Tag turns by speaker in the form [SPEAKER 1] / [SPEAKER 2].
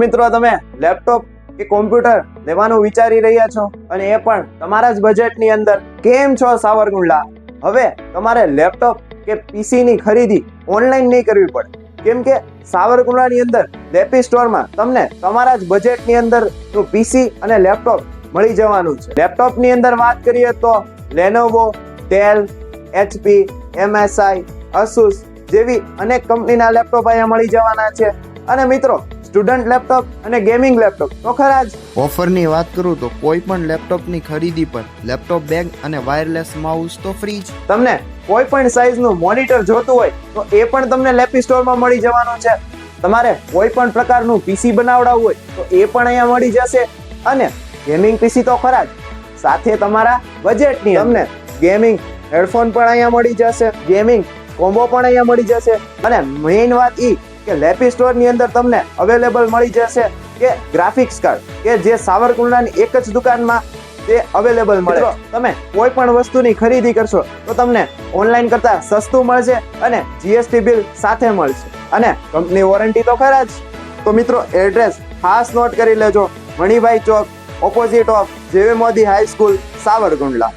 [SPEAKER 1] મિત્રો તમે લેપટોપ કે કોમ્પ્યુટર લેવાનું વિચારી રહ્યા છો અને એ પણ તમારા જ બજેટની અંદર? કેમ છો સાવરકુંડલા? હવે તમારે લેપટોપ કે પીસી ની ખરીદી ઓનલાઈન નહીં કરવી પડે, કેમ કે સાવરકુંડલાની અંદર લેપી સ્ટોરમાં તમને તમારા જ બજેટની અંદર પીસી અને લેપટોપ મળી જવાનું છે. લેપટોપની અંદર વાત કરીએ તો Lenovo, del, HP, MSI, Asus જેવી અનેક કંપનીના લેપટોપ અહીંયા મળી જવાના છે. અને મિત્રો સ્ટુડન્ટ લેપટોપ અને ગેમિંગ લેપટોપ તો ખરા જ.
[SPEAKER 2] ઓફરની વાત કરું તો કોઈ પણ લેપટોપની ખરીદી પર લેપટોપ બેગ અને વાયરલેસ માઉસ તો ફ્રી જ.
[SPEAKER 1] તમને કોઈ પણ સાઈઝનું મોનિટર જોતું હોય તો એ પણ તમને લેપી સ્ટોરમાં મળી જવાનું છે. તમારે કોઈ પણ પ્રકારનું પીસી બનાવડાવવું હોય તો એ પણ અહીંયા મળી જશે. અને ગેમિંગ પીસી તો ખરા જ, સાથે તમારા બજેટની તમને ગેમિંગ હેડફોન પણ અહીંયા મળી જશે, ગેમિંગ કોમ્બો પણ અહીંયા મળી જશે. અને મેઇન વાત ઈ કે લેપી સ્ટોર ની અંદર તમને અવેલેબલ મળી જશે કે ગ્રાફિક્સ કાર્ડ કે જે સાવરકુંડલાની એક જ દુકાનમાં તે અવેલેબલ મળે. તમે કોઈ પણ વસ્તુની ખરીદી કરશો તો તમને ઓનલાઈન કરતા સસ્તું મળશે અને જીએસટી બિલ સાથે મળશે અને કંપની વોરંટી તો ખરા જ. તો મિત્રો એડ્રેસ ખાસ નોટ કરી લેજો: મણિભાઈ ચોક, ઓપોઝિટ ઓફ જેવી મોદી હાઈસ્કૂલ, સાવરકુંડલા.